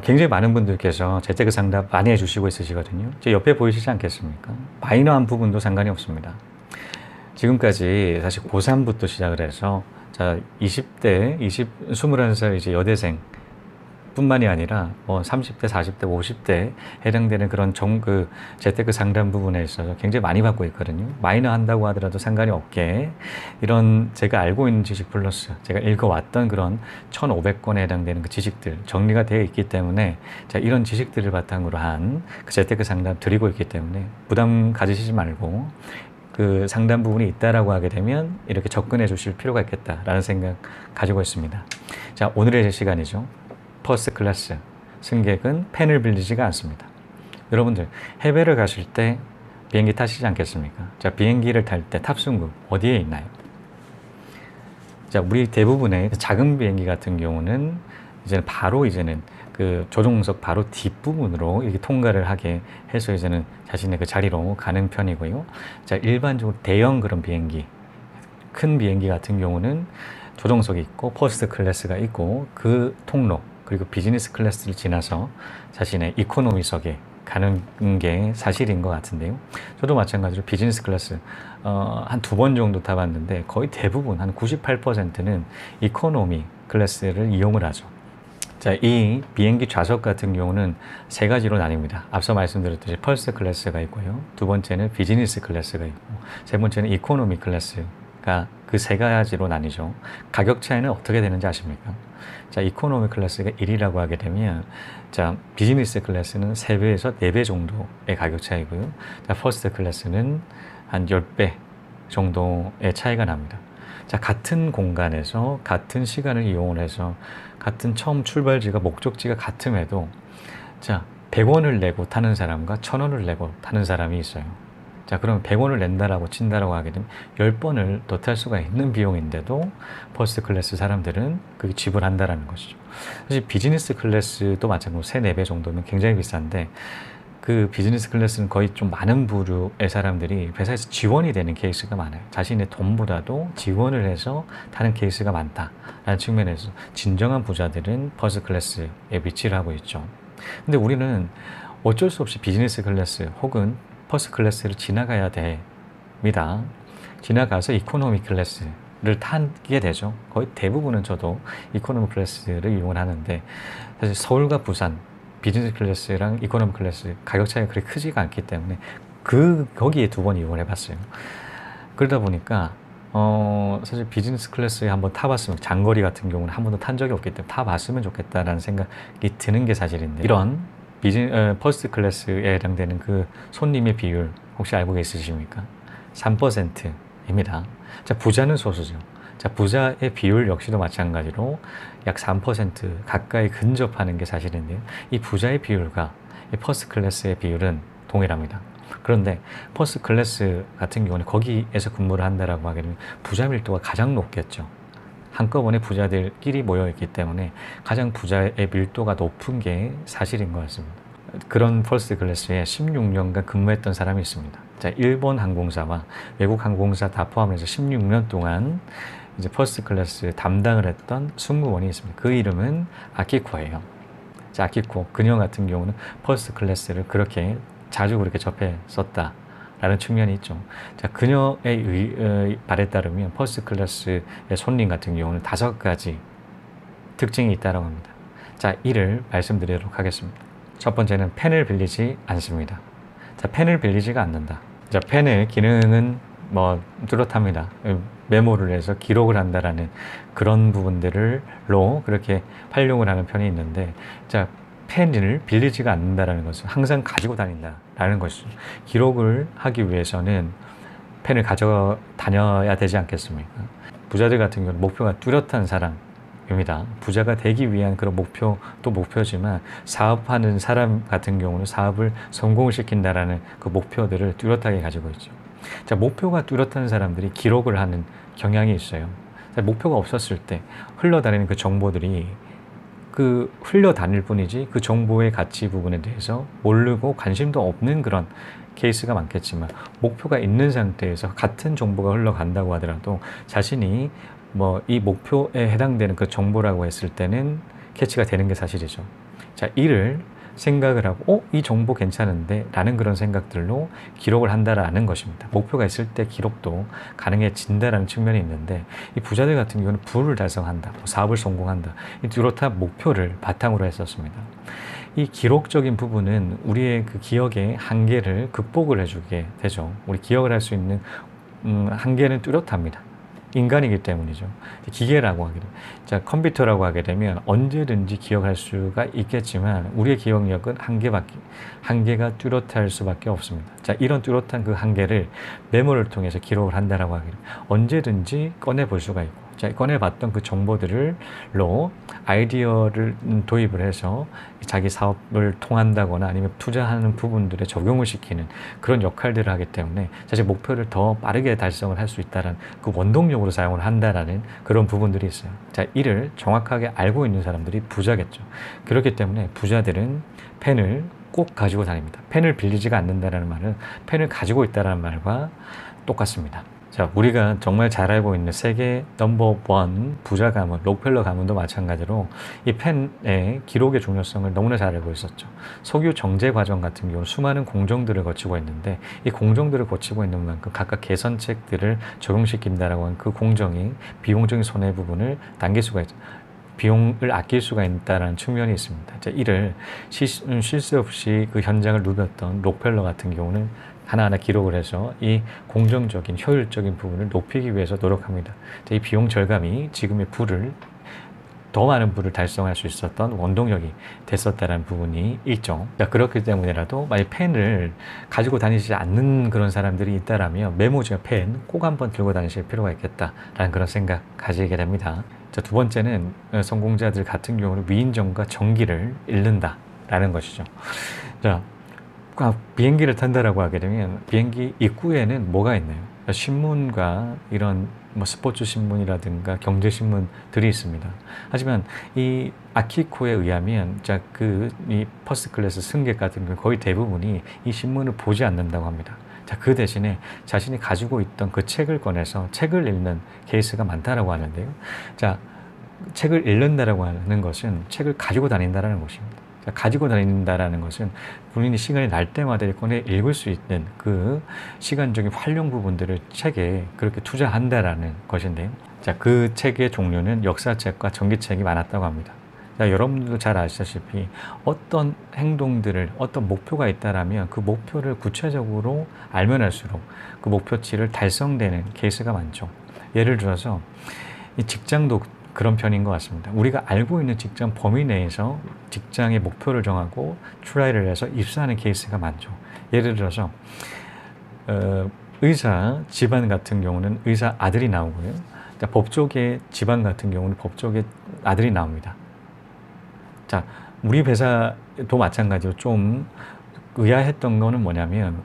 굉장히 많은 분들께서 재테크 상담 많이 해주시고 있으시거든요. 제 옆에 보이시지 않겠습니까? 마이너한 부분도 상관이 없습니다. 지금까지 사실 고3부터 시작을 해서 자 20대, 21살 이제 여대생 뿐만이 아니라 뭐 30대, 40대, 50대에 해당되는 그런 재테크 상담 부분에 있어서 굉장히 많이 받고 있거든요. 마이너 한다고 하더라도 상관이 없게 이런 제가 알고 있는 지식 플러스 제가 읽어왔던 그런 1,500권에 해당되는 그 지식들 정리가 되어 있기 때문에 자, 이런 지식들을 바탕으로 한 그 재테크 상담 드리고 있기 때문에 부담 가지시지 말고 그 상담 부분이 있다라고 하게 되면 이렇게 접근해 주실 필요가 있겠다라는 생각 가지고 있습니다. 자, 오늘의 시간이죠. 퍼스트 클래스 승객은 펜을 빌리지가 않습니다. 여러분들 해외를 가실 때 비행기 타시지 않겠습니까? 자, 비행기를 탈 때 탑승구 어디에 있나요? 자, 우리 대부분의 작은 비행기 같은 경우는 이제는 그 조종석 바로 뒷부분으로 이렇게 통과를 하게 해서 이제는 자신의 그 자리로 가는 편이고요. 자, 일반적으로 대형 그런 비행기, 큰 비행기 같은 경우는 조종석이 있고 퍼스트 클래스가 있고 그 통로 그리고 비즈니스 클래스를 지나서 자신의 이코노미석에 가는 게 사실인 것 같은데요. 저도 마찬가지로 비즈니스 클래스 한 2번 정도 타봤는데 거의 대부분 한 98%는 이코노미 클래스를 이용을 하죠. 자, 이 비행기 좌석 같은 경우는 3가지로 나뉩니다. 앞서 말씀드렸듯이 퍼스트 클래스가 있고요. 2번째는 비즈니스 클래스가 있고 3번째는 이코노미 클래스가 그 3가지로 나뉘죠. 가격 차이는 어떻게 되는지 아십니까? 자, 이코노미 클래스가 1이라고 하게 되면 자, 비즈니스 클래스는 3배에서 4배 정도의 가격 차이고요. 자, 퍼스트 클래스는 한 10배 정도의 차이가 납니다. 자, 같은 공간에서 같은 시간을 이용을 해서 같은 처음 출발지가 목적지가 같음에도 자, 100원을 내고 타는 사람과 1,000원을 내고 타는 사람이 있어요. 자, 그럼 100원을 낸다라고 친다라고 하게 되면 10번을 더 탈 수가 있는 비용인데도 퍼스트 클래스 사람들은 그게 지불한다라는 것이죠. 사실 비즈니스 클래스도 마찬가지로 3, 4배 정도면 굉장히 비싼데 그 비즈니스 클래스는 거의 좀 많은 부류의 사람들이 회사에서 지원이 되는 케이스가 많아요. 자신의 돈보다도 지원을 해서 타는 케이스가 많다라는 측면에서 진정한 부자들은 퍼스트 클래스에 위치를 하고 있죠. 근데 우리는 어쩔 수 없이 비즈니스 클래스 혹은 퍼스트 클래스를 지나가야 됩니다. 지나가서 이코노미 클래스를 타게 되죠. 거의 대부분은 저도 이코노미 클래스를 이용을 하는데 사실 서울과 부산 비즈니스 클래스랑 이코노미 클래스 가격 차이가 그렇게 크지가 않기 때문에 거기에 2번 이용을 해봤어요. 그러다 보니까 사실 비즈니스 클래스에 한번 타봤으면 장거리 같은 경우는 한 번도 탄 적이 없기 때문에 타봤으면 좋겠다라는 생각이 드는 게 사실인데 이런 퍼스트 클래스에 해당되는 그 손님의 비율 혹시 알고 계십니까? 3%입니다. 자, 부자는 소수죠. 자, 부자의 비율 역시도 마찬가지로 약 3% 가까이 근접하는 게 사실인데요. 이 부자의 비율과 이 퍼스트 클래스의 비율은 동일합니다. 그런데 퍼스트 클래스 같은 경우는 거기에서 근무를 한다라고 하게 되면 부자 밀도가 가장 높겠죠. 한꺼번에 부자들끼리 모여있기 때문에 가장 부자의 밀도가 높은 게 사실인 것 같습니다. 그런 퍼스트 클래스에 16년간 근무했던 사람이 있습니다. 자, 일본 항공사와 외국 항공사 다 포함해서 16년 동안 이제 퍼스트 클래스 담당을 했던 승무원이 있습니다. 그 이름은 아키코예요. 자, 아키코 그녀 같은 경우는 퍼스트 클래스를 그렇게 자주 그렇게 접했었다. 라는 측면이 있죠. 자, 그녀의 말에 따르면 퍼스트 클래스의 손님 같은 경우는 5가지 특징이 있다고 합니다. 자, 이를 말씀드리도록 하겠습니다. 첫 번째는 펜을 빌리지 않습니다. 자, 펜을 빌리지가 않는다. 자, 펜의 기능은 뚜렷합니다. 메모를 해서 기록을 한다라는 그런 부분들로 그렇게 활용을 하는 편이 있는데, 자, 펜을 빌리지가 않는다라는 것은 항상 가지고 다닌다라는 것이죠. 기록을 하기 위해서는 펜을 가져 다녀야 되지 않겠습니까? 부자들 같은 경우는 목표가 뚜렷한 사람입니다. 부자가 되기 위한 그런 목표도 목표지만 사업하는 사람 같은 경우는 사업을 성공을 시킨다라는 그 목표들을 뚜렷하게 가지고 있죠. 자, 목표가 뚜렷한 사람들이 기록을 하는 경향이 있어요. 자, 목표가 없었을 때 흘러다니는 그 정보들이 흘러다닐 뿐이지 그 정보의 가치 부분에 대해서 모르고 관심도 없는 그런 케이스가 많겠지만 목표가 있는 상태에서 같은 정보가 흘러간다고 하더라도 자신이 이 목표에 해당되는 그 정보라고 했을 때는 캐치가 되는 게 사실이죠. 자, 이를 생각을 하고 이 정보 괜찮은데 라는 그런 생각들로 기록을 한다라는 것입니다. 목표가 있을 때 기록도 가능해진다라는 측면이 있는데, 이 부자들 같은 경우는 부를 달성한다, 사업을 성공한다, 이 뚜렷한 목표를 바탕으로 했었습니다. 이 기록적인 부분은 우리의 그 기억의 한계를 극복을 해주게 되죠. 우리 기억을 할 수 있는 한계는 뚜렷합니다. 인간이기 때문이죠. 기계라고 하게 되면, 자, 컴퓨터라고 하게 되면 언제든지 기억할 수가 있겠지만 우리의 기억력은 한계가 뚜렷할 수밖에 없습니다. 자, 이런 뚜렷한 그 한계를 메모를 통해서 기록을 한다라고 하게 되면 언제든지 꺼내 볼 수가 있고, 자, 꺼내봤던 그 정보들로 아이디어를 도입을 해서 자기 사업을 통한다거나 아니면 투자하는 부분들에 적용을 시키는 그런 역할들을 하기 때문에 사실 목표를 더 빠르게 달성을 할 수 있다는 그 원동력으로 사용을 한다라는 그런 부분들이 있어요. 자, 이를 정확하게 알고 있는 사람들이 부자겠죠. 그렇기 때문에 부자들은 펜을 꼭 가지고 다닙니다. 펜을 빌리지가 않는다는 말은 펜을 가지고 있다는 말과 똑같습니다. 자, 우리가 정말 잘 알고 있는 세계 넘버 원 부자 가문, 록펠러 가문도 마찬가지로 이 펜의 기록의 중요성을 너무나 잘 알고 있었죠. 석유 정제 과정 같은 경우는 수많은 공정들을 거치고 있는데, 이 공정들을 거치고 있는 만큼 각각 개선책들을 적용시킨다라고 하는 그 공정이 비용적인 손해 부분을 당길 수가 있죠. 비용을 아낄 수가 있다는 측면이 있습니다. 자, 이를 쉴 새 없이 그 현장을 누볐던 록펠러 같은 경우는 하나하나 기록을 해서 이 공정적인 효율적인 부분을 높이기 위해서 노력합니다. 이 비용 절감이 지금의 더 많은 부를 달성할 수 있었던 원동력이 됐었다는 부분이 있죠. 그렇기 때문에라도 만약 펜을 가지고 다니지 않는 그런 사람들이 있다라면 메모지와 펜 꼭 한번 들고 다니실 필요가 있겠다라는 그런 생각 가지게 됩니다. 자, 두 번째는 성공자들 같은 경우는 위인전과 정기를 잃는다라는 것이죠. 자, 비행기를 탄다라고 하게 되면 비행기 입구에는 뭐가 있나요? 신문과 이런 스포츠 신문이라든가 경제 신문들이 있습니다. 하지만 이 아키코에 의하면 이 퍼스트 클래스 승객 같은 경우 거의 대부분이 이 신문을 보지 않는다고 합니다. 자, 그 대신에 자신이 가지고 있던 그 책을 꺼내서 책을 읽는 케이스가 많다라고 하는데요. 자, 책을 읽는다라고 하는 것은 책을 가지고 다닌다라는 것입니다. 가지고 다닌다라는 것은 본인이 시간이 날 때마다 꺼내 읽을 수 있는 그 시간적인 활용 부분들을 책에 그렇게 투자한다라는 것인데요. 자, 그 책의 종류는 역사책과 전기책이 많았다고 합니다. 자, 여러분들도 잘 아시다시피 어떤 행동들을, 어떤 목표가 있다라면 그 목표를 구체적으로 알면 알수록 그 목표치를 달성되는 케이스가 많죠. 예를 들어서 이 직장도 그런 편인 것 같습니다. 우리가 알고 있는 직장 범위 내에서 직장의 목표를 정하고 트라이를 해서 입사하는 케이스가 많죠. 예를 들어서 의사 집안 같은 경우는 의사 아들이 나오고요. 법조계 집안 같은 경우는 법조계 아들이 나옵니다. 자, 우리 회사도 마찬가지로 좀 의아했던 거는 뭐냐면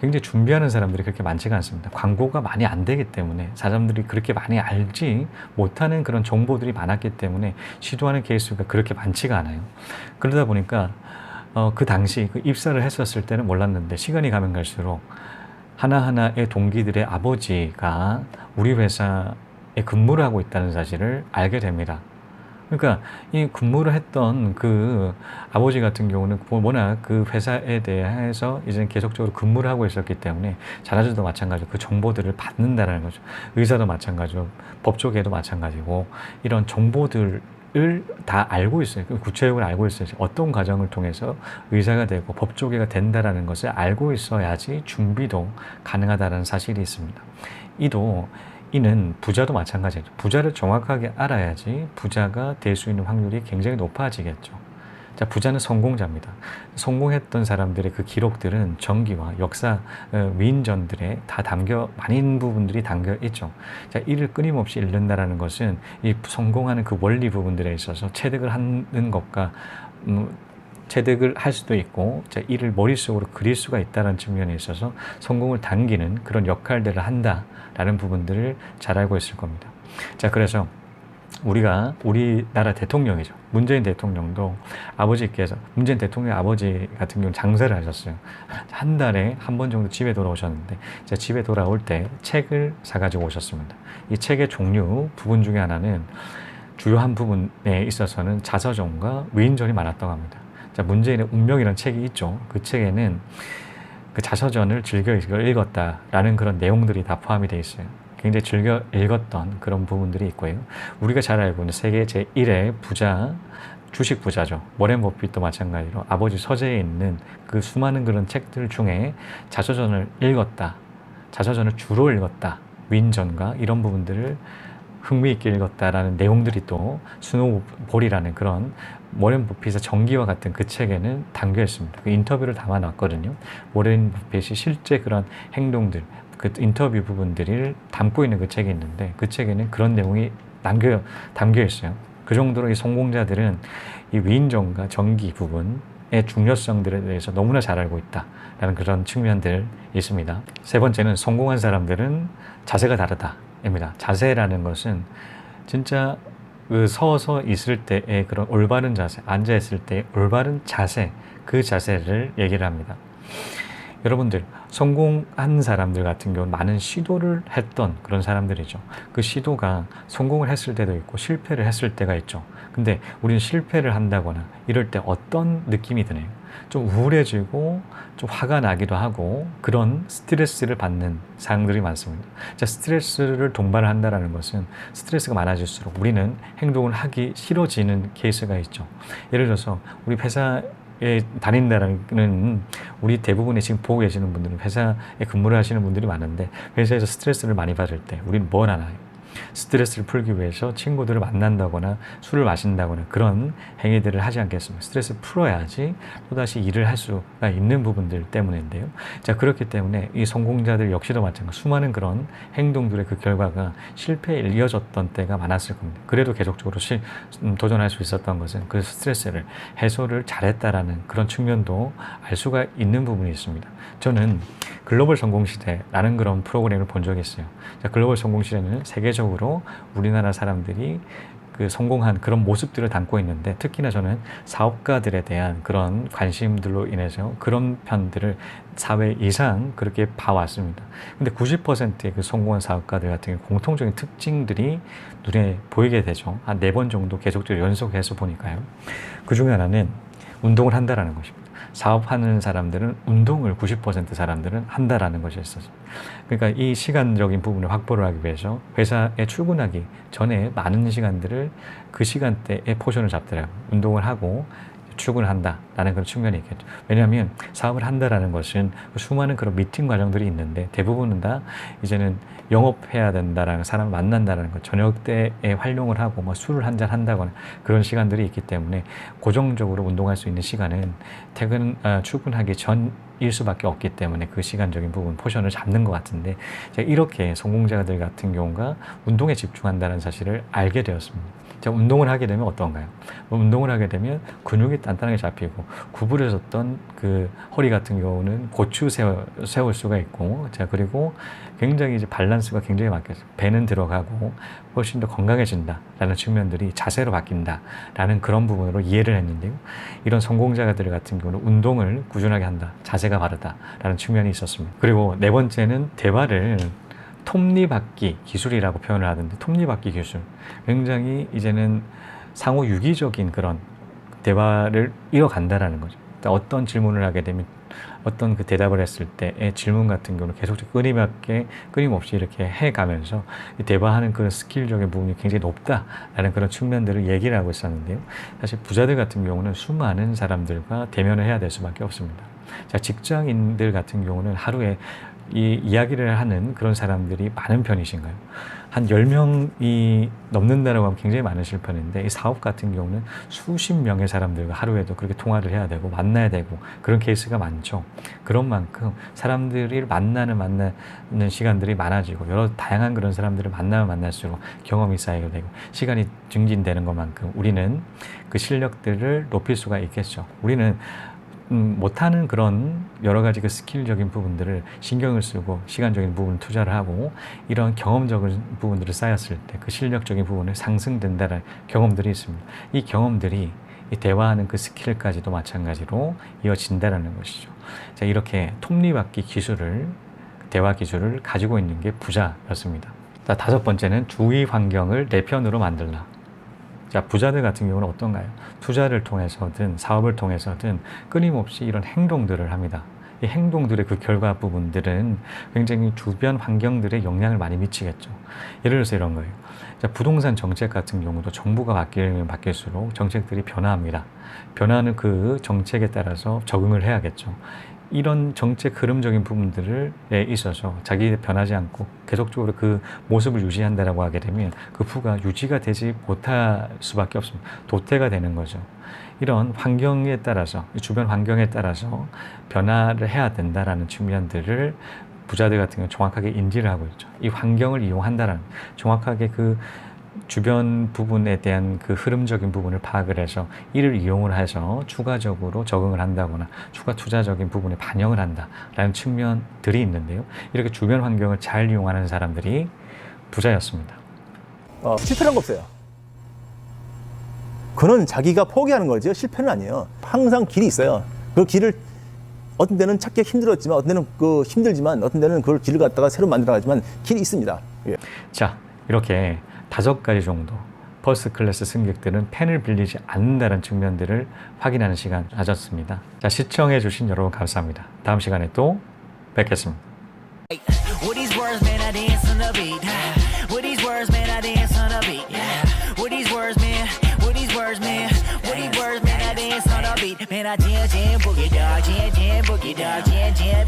굉장히 준비하는 사람들이 그렇게 많지가 않습니다. 광고가 많이 안 되기 때문에 사람들이 그렇게 많이 알지 못하는 그런 정보들이 많았기 때문에 시도하는 케이스가 그렇게 많지가 않아요. 그러다 보니까 그 당시 그 입사를 했었을 때는 몰랐는데 시간이 가면 갈수록 하나하나의 동기들의 아버지가 우리 회사에 근무를 하고 있다는 사실을 알게 됩니다. 그러니까 이 근무를 했던 그 아버지 같은 경우는 워낙 그 회사에 대해서 이제 계속적으로 근무를 하고 있었기 때문에 자라주도 마찬가지로 그 정보들을 받는다는 거죠. 의사도 마찬가지로 법조계도 마찬가지고 이런 정보들을 다 알고 있어요. 구체적으로 알고 있어요. 어떤 과정을 통해서 의사가 되고 법조계가 된다라는 것을 알고 있어야지 준비도 가능하다는 사실이 있습니다. 이는 부자도 마찬가지죠. 부자를 정확하게 알아야지 부자가 될 수 있는 확률이 굉장히 높아지겠죠. 자, 부자는 성공자입니다. 성공했던 사람들의 그 기록들은 전기와 역사, 위인전들에 다 많은 부분들이 담겨 있죠. 자, 이를 끊임없이 읽는다라는 것은 이 성공하는 그 원리 부분들에 있어서 체득을 하는 것과 체득을 할 수도 있고, 자, 이를 머릿속으로 그릴 수가 있다는 측면에 있어서 성공을 당기는 그런 역할들을 한다라는 부분들을 잘 알고 있을 겁니다. 자, 그래서 우리나라 대통령이죠. 문재인 대통령도 문재인 대통령 아버지 같은 경우는 장사를 하셨어요. 한 달에 한 번 정도 집에 돌아오셨는데, 집에 돌아올 때 책을 사가지고 오셨습니다. 이 책의 종류 부분 중에 하나는 주요한 부분에 있어서는 자서전과 위인전이 많았다고 합니다. 자, 문재인의 운명이라는 책이 있죠. 그 책에는 그 자서전을 즐겨 읽었다라는 그런 내용들이 다 포함이 되어 있어요. 굉장히 즐겨 읽었던 그런 부분들이 있고요. 우리가 잘 알고 있는 세계 제1의 부자, 주식 부자죠. 워렌 버핏도 마찬가지로 아버지 서재에 있는 그 수많은 그런 책들 중에 자서전을 읽었다. 자서전을 주로 읽었다. 위인전과 이런 부분들을 흥미있게 읽었다라는 내용들이 또 스노우볼이라는 그런 워렌 버핏의 전기와 같은 그 책에는 담겨 있습니다. 그 인터뷰를 담아놨거든요. 워렌 버핏이 실제 그런 행동들, 그 인터뷰 부분들을 담고 있는 그 책이 있는데 그 책에는 그런 내용이 담겨 있어요. 그 정도로 이 성공자들은 이 위인전과 전기 부분의 중요성들에 대해서 너무나 잘 알고 있다라는 그런 측면들이 있습니다. 세 번째는 성공한 사람들은 자세가 다르다입니다. 자세라는 것은 진짜 그 서서 있을 때의 그런 올바른 자세, 앉아 있을 때의 올바른 자세, 그 자세를 얘기를 합니다. 여러분들, 성공한 사람들 같은 경우는 많은 시도를 했던 그런 사람들이죠. 그 시도가 성공을 했을 때도 있고 실패를 했을 때가 있죠. 근데 우리는 실패를 한다거나 이럴 때 어떤 느낌이 드네요. 좀 우울해지고 좀 화가 나기도 하고 그런 스트레스를 받는 사항들이 많습니다. 자, 스트레스를 동반을 한다는 것은 스트레스가 많아질수록 우리는 행동을 하기 싫어지는 케이스가 있죠. 예를 들어서 우리 회사에 다닌다는 우리 대부분의 지금 보고 계시는 분들은 회사에 근무를 하시는 분들이 많은데 회사에서 스트레스를 많이 받을 때 우리는 뭘 하나요? 스트레스를 풀기 위해서 친구들을 만난다거나 술을 마신다거나 그런 행위들을 하지 않겠습니까? 스트레스를 풀어야지 또다시 일을 할 수가 있는 부분들 때문인데요. 자, 그렇기 때문에 이 성공자들 역시도 마찬가지로 수많은 그런 행동들의 그 결과가 실패에 이어졌던 때가 많았을 겁니다. 그래도 계속적으로 도전할 수 있었던 것은 그 스트레스를 해소를 잘했다라는 그런 측면도 알 수가 있는 부분이 있습니다. 저는 글로벌 성공시대라는 그런 프로그램을 본 적이 있어요. 자, 글로벌 성공시대는 세계적으로 우리나라 사람들이 그 성공한 그런 모습들을 담고 있는데 특히나 저는 사업가들에 대한 그런 관심들로 인해서 그런 편들을 사회 이상 그렇게 봐왔습니다. 근데 90%의 그 성공한 사업가들 같은 경우 공통적인 특징들이 눈에 보이게 되죠. 한 4번 정도 계속적으로 연속해서 보니까요. 그 중에 하나는 운동을 한다라는 것입니다. 사업하는 사람들은 운동을 90% 사람들은 한다라는 것이 있어서 그러니까 이 시간적인 부분을 확보를 하기 위해서 회사에 출근하기 전에 많은 시간들을 그 시간대에 포션을 잡더라고요. 운동을 하고 출근한다라는 그런 측면이 있겠죠. 왜냐하면 사업을 한다라는 것은 수많은 그런 미팅 과정들이 있는데 대부분은 다 이제는 영업해야 된다라는 사람을 만난다라는 것, 저녁 때에 활용을 하고 뭐 술을 한잔 한다거나 그런 시간들이 있기 때문에 고정적으로 운동할 수 있는 시간은 출근하기 전일 수밖에 없기 때문에 그 시간적인 부분 포션을 잡는 것 같은데 제가 이렇게 성공자들 같은 경우가 운동에 집중한다는 사실을 알게 되었습니다. 자, 운동을 하게 되면 어떤가요? 운동을 하게 되면 근육이 단단하게 잡히고 구부려졌던 그 허리 같은 경우는 고추 세울 수가 있고, 자, 그리고 굉장히 이제 밸런스가 굉장히 맞겠죠. 배는 들어가고 훨씬 더 건강해진다라는 측면들이 자세로 바뀐다라는 그런 부분으로 이해를 했는데요. 이런 성공자들 같은 경우는 운동을 꾸준하게 한다, 자세가 바르다라는 측면이 있었습니다. 그리고 네 번째는 대화를 톱니바퀴 기술이라고 표현을 하던데 톱니바퀴 기술 굉장히 이제는 상호 유기적인 그런 대화를 이어간다라는 거죠. 어떤 질문을 하게 되면 어떤 그 대답을 했을 때의 질문 같은 경우는 계속적으로 끊임없이 이렇게 해가면서 대화하는 그런 스킬적인 부분이 굉장히 높다라는 그런 측면들을 얘기를 하고 있었는데요. 사실 부자들 같은 경우는 수많은 사람들과 대면을 해야 될 수밖에 없습니다. 자, 직장인들 같은 경우는 하루에 이 이야기를 하는 그런 사람들이 많은 편이신가요? 한 10명이 넘는다라고 하면 굉장히 많으실 편인데 이 사업 같은 경우는 수십 명의 사람들과 하루에도 그렇게 통화를 해야 되고 만나야 되고 그런 케이스가 많죠. 그런 만큼 사람들이 만나는 시간들이 많아지고 여러 다양한 그런 사람들을 만나면 만날수록 경험이 쌓이게 되고 시간이 증진되는 것만큼 우리는 그 실력들을 높일 수가 있겠죠. 우리는 못하는 그런 여러 가지 그 스킬적인 부분들을 신경을 쓰고 시간적인 부분을 투자를 하고 이런 경험적인 부분들을 쌓였을 때 그 실력적인 부분이 상승된다는 경험들이 있습니다. 이 경험들이 이 대화하는 그 스킬까지도 마찬가지로 이어진다는 것이죠. 자, 이렇게 톱니바퀴 기술을, 대화 기술을 가지고 있는 게 부자였습니다. 자, 다섯 번째는 주위 환경을 내 편으로 만들라. 자, 부자들 같은 경우는 어떤가요? 투자를 통해서든 사업을 통해서든 끊임없이 이런 행동들을 합니다. 이 행동들의 그 결과 부분들은 굉장히 주변 환경들에 영향을 많이 미치겠죠. 예를 들어서 이런 거예요. 자, 부동산 정책 같은 경우도 정부가 바뀌면 바뀔수록 정책들이 변화합니다. 변화하는 그 정책에 따라서 적응을 해야겠죠. 이런 정책 흐름적인 부분들에 있어서 자기 변하지 않고 계속적으로 그 모습을 유지한다라고 하게 되면 그 부가 유지가 되지 못할 수밖에 없습니다. 도태가 되는 거죠. 이런 환경에 따라서, 주변 환경에 따라서 변화를 해야 된다라는 측면들을 부자들 같은 경우는 정확하게 인지를 하고 있죠. 이 환경을 이용한다라는, 정확하게 그 주변 부분에 대한 그 흐름적인 부분을 파악을 해서 이를 이용을 해서 추가적으로 적응을 한다거나 추가 투자적인 부분에 반영을 한다라는 측면들이 있는데요. 이렇게 주변 환경을 잘 이용하는 사람들이 부자였습니다. 실패란 거 없어요. 그는 자기가 포기하는 거죠. 실패는 아니에요. 항상 길이 있어요. 그 길을 어떤 데는 찾기 힘들었지만 어떤 데는 그 힘들지만 어떤 데는 그걸 길을 갖다가 새로 만들어가지만 길이 있습니다. 예. 자, 이렇게 5가지 정도 퍼스트 클래스 승객들은 펜을 빌리지 않는다는 측면들을 확인하는 시간 가졌습니다. 자, 시청해 주신 여러분 감사합니다. 다음 시간에 또 뵙겠습니다. With these words, man, I dance on the beat. With these words, man, I dance on the beat. With these words, man. With these words, man. With these words, man, I dance on the beat. Man, I jam, jam, boogie dog, jam, jam, boogie dog, jam, jam.